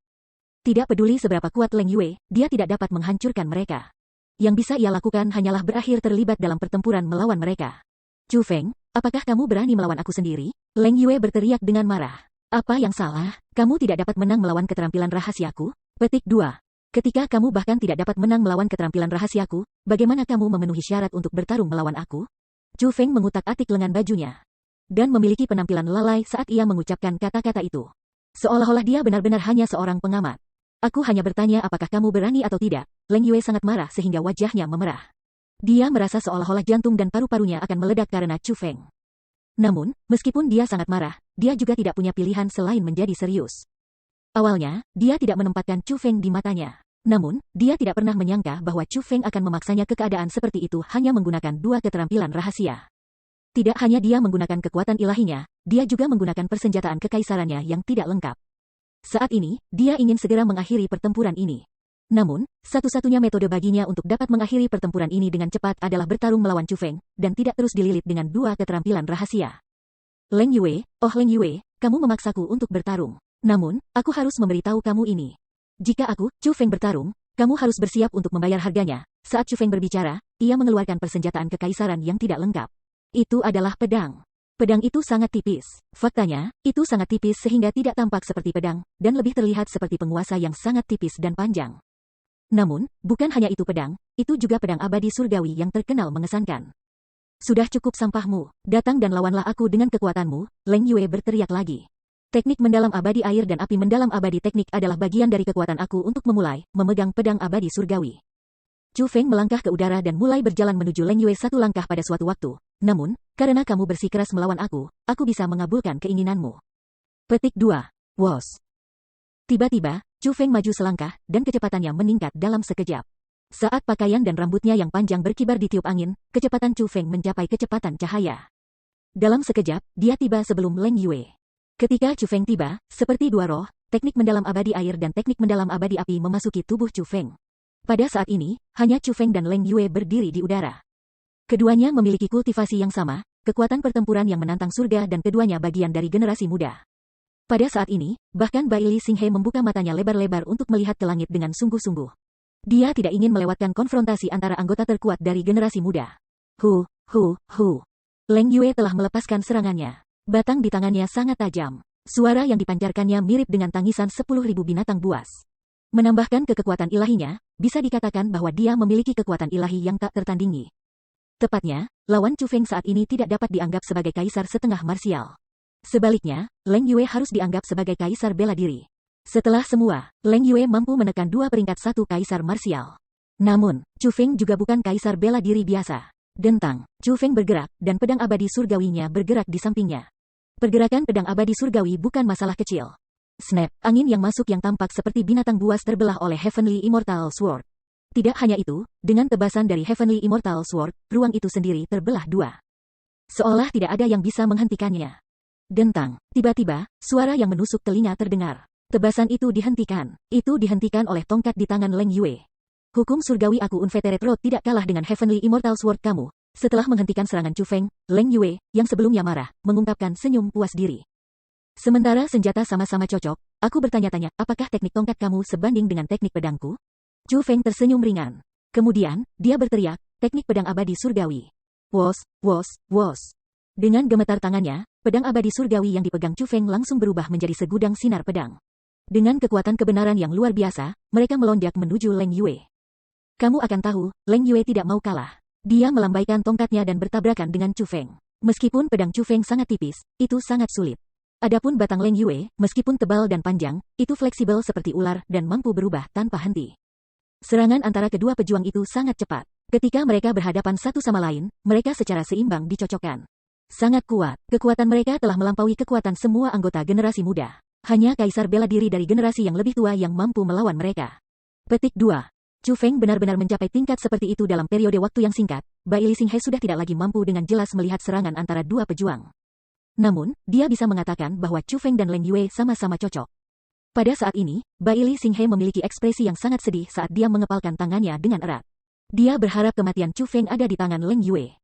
Tidak peduli seberapa kuat Leng Yue, dia tidak dapat menghancurkan mereka. Yang bisa ia lakukan hanyalah berakhir terlibat dalam pertempuran melawan mereka. Chu Feng, apakah kamu berani melawan aku sendiri? Leng Yue berteriak dengan marah. Apa yang salah? Kamu tidak dapat menang melawan keterampilan rahasiaku? Petik 2. Ketika kamu bahkan tidak dapat menang melawan keterampilan rahasiaku, bagaimana kamu memenuhi syarat untuk bertarung melawan aku? Chu Feng mengutak-atik lengan bajunya. Dan memiliki penampilan lalai saat ia mengucapkan kata-kata itu. Seolah-olah dia benar-benar hanya seorang pengamat. Aku hanya bertanya apakah kamu berani atau tidak. Leng Yue sangat marah sehingga wajahnya memerah. Dia merasa seolah-olah jantung dan paru-parunya akan meledak karena Chu Feng. Namun, meskipun dia sangat marah, dia juga tidak punya pilihan selain menjadi serius. Awalnya, dia tidak menempatkan Chu Feng di matanya. Namun, dia tidak pernah menyangka bahwa Chu Feng akan memaksanya ke keadaan seperti itu hanya menggunakan 2 keterampilan rahasia. Tidak hanya dia menggunakan kekuatan ilahinya, dia juga menggunakan persenjataan kekaisarannya yang tidak lengkap. Saat ini, dia ingin segera mengakhiri pertempuran ini. Namun, satu-satunya metode baginya untuk dapat mengakhiri pertempuran ini dengan cepat adalah bertarung melawan Chu Feng, dan tidak terus dililit dengan 2 keterampilan rahasia. Leng Yue, oh Leng Yue, kamu memaksaku untuk bertarung. Namun, aku harus memberitahu kamu ini. Jika aku, Chu Feng bertarung, kamu harus bersiap untuk membayar harganya. Saat Chu Feng berbicara, ia mengeluarkan persenjataan kekaisaran yang tidak lengkap. Itu adalah pedang. Pedang itu sangat tipis. Faktanya, itu sangat tipis sehingga tidak tampak seperti pedang, dan lebih terlihat seperti penguasa yang sangat tipis dan panjang. Namun, bukan hanya itu pedang, itu juga pedang abadi surgawi yang terkenal mengesankan. Sudah cukup sampahmu, datang dan lawanlah aku dengan kekuatanmu, Leng Yue berteriak lagi. Teknik mendalam abadi air dan api mendalam abadi teknik adalah bagian dari kekuatan aku untuk memulai, memegang pedang abadi surgawi. Chu Feng melangkah ke udara dan mulai berjalan menuju Leng Yue 1 langkah pada suatu waktu. Namun, karena kamu bersikeras melawan aku bisa mengabulkan keinginanmu. Petik 2. Wos. Tiba-tiba, Chu Feng maju selangkah, dan kecepatannya meningkat dalam sekejap. Saat pakaian dan rambutnya yang panjang berkibar di tiup angin, kecepatan Chu Feng mencapai kecepatan cahaya. Dalam sekejap, dia tiba sebelum Leng Yue. Ketika Chu Feng tiba, seperti 2 roh, teknik mendalam abadi air dan teknik mendalam abadi api memasuki tubuh Chu Feng. Pada saat ini, hanya Chu Feng dan Leng Yue berdiri di udara. Keduanya memiliki kultivasi yang sama, kekuatan pertempuran yang menantang surga dan keduanya bagian dari generasi muda. Pada saat ini, bahkan Bai Li Xinghe membuka matanya lebar-lebar untuk melihat ke langit dengan sungguh-sungguh. Dia tidak ingin melewatkan konfrontasi antara anggota terkuat dari generasi muda. Hu, hu, hu. Leng Yue telah melepaskan serangannya. Batang di tangannya sangat tajam. Suara yang dipancarkannya mirip dengan tangisan 10.000 binatang buas. Menambahkan kekuatan ilahinya, bisa dikatakan bahwa dia memiliki kekuatan ilahi yang tak tertandingi. Tepatnya, lawan Chu Feng saat ini tidak dapat dianggap sebagai kaisar setengah marsial. Sebaliknya, Leng Yue harus dianggap sebagai kaisar bela diri. Setelah semua, Leng Yue mampu menekan 2 peringkat 1 kaisar marsial. Namun, Chu Feng juga bukan kaisar bela diri biasa. Dentang, Chu Feng bergerak, dan pedang abadi surgawinya bergerak di sampingnya. Pergerakan pedang abadi surgawi bukan masalah kecil. Snap, angin yang masuk yang tampak seperti binatang buas terbelah oleh Heavenly Immortal Sword. Tidak hanya itu, dengan tebasan dari Heavenly Immortal Sword, ruang itu sendiri terbelah 2. Seolah tidak ada yang bisa menghentikannya. Dentang, tiba-tiba, suara yang menusuk telinga terdengar. Tebasan itu dihentikan. Itu dihentikan oleh tongkat di tangan Leng Yue. Hukum surgawi aku Unfetered Road tidak kalah dengan Heavenly Immortal Sword kamu. Setelah menghentikan serangan Chu Feng, Leng Yue, yang sebelumnya marah, mengungkapkan senyum puas diri. Sementara senjata sama-sama cocok, aku bertanya-tanya, apakah teknik tongkat kamu sebanding dengan teknik pedangku? Chu Feng tersenyum ringan. Kemudian, dia berteriak, teknik pedang abadi surgawi. Wos, wos, wos. Dengan gemetar tangannya, pedang abadi surgawi yang dipegang Chu Feng langsung berubah menjadi segudang sinar pedang. Dengan kekuatan kebenaran yang luar biasa, mereka melonjak menuju Leng Yue. Kamu akan tahu, Leng Yue tidak mau kalah. Dia melambaikan tongkatnya dan bertabrakan dengan Chu Feng. Meskipun pedang Chu Feng sangat tipis, itu sangat sulit. Adapun batang Leng Yue, meskipun tebal dan panjang, itu fleksibel seperti ular dan mampu berubah tanpa henti. Serangan antara kedua pejuang itu sangat cepat. Ketika mereka berhadapan satu sama lain, mereka secara seimbang dicocokkan. Sangat kuat, kekuatan mereka telah melampaui kekuatan semua anggota generasi muda. Hanya kaisar bela diri dari generasi yang lebih tua yang mampu melawan mereka. Petik 2. Chu Feng benar-benar mencapai tingkat seperti itu dalam periode waktu yang singkat. Bai Li Xinghe sudah tidak lagi mampu dengan jelas melihat serangan antara dua pejuang. Namun, dia bisa mengatakan bahwa Chu Feng dan Leng Yue sama-sama cocok. Pada saat ini, Bai Li Xinghe memiliki ekspresi yang sangat sedih saat dia mengepalkan tangannya dengan erat. Dia berharap kematian Chu Feng ada di tangan Leng Yue.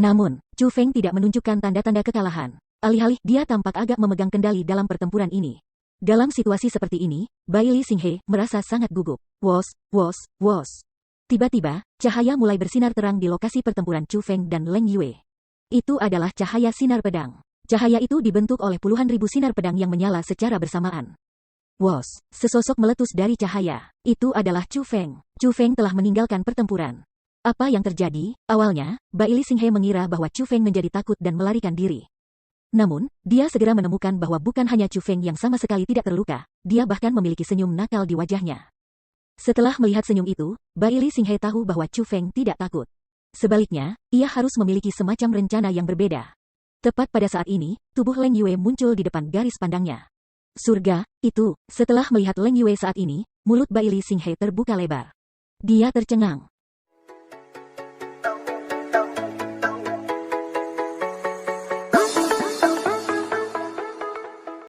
Namun, Chu Feng tidak menunjukkan tanda-tanda kekalahan. Alih-alih, dia tampak agak memegang kendali dalam pertempuran ini. Dalam situasi seperti ini, Bai Li Xinghe merasa sangat gugup. Wos, wos, wos. Tiba-tiba, cahaya mulai bersinar terang di lokasi pertempuran Chu Feng dan Leng Yue. Itu adalah cahaya sinar pedang. Cahaya itu dibentuk oleh puluhan ribu sinar pedang yang menyala secara bersamaan. Wos, sesosok meletus dari cahaya. Itu adalah Chu Feng. Chu Feng telah meninggalkan pertempuran. Apa yang terjadi? Awalnya, Bai Li Xinghe mengira bahwa Chu Feng menjadi takut dan melarikan diri. Namun, dia segera menemukan bahwa bukan hanya Chu Feng yang sama sekali tidak terluka, dia bahkan memiliki senyum nakal di wajahnya. Setelah melihat senyum itu, Bai Li Xinghe tahu bahwa Chu Feng tidak takut. Sebaliknya, ia harus memiliki semacam rencana yang berbeda. Tepat pada saat ini, tubuh Leng Yue muncul di depan garis pandangnya. Surga, itu. Setelah melihat Leng Yue saat ini, mulut Bai Li Xinghe terbuka lebar. Dia tercengang.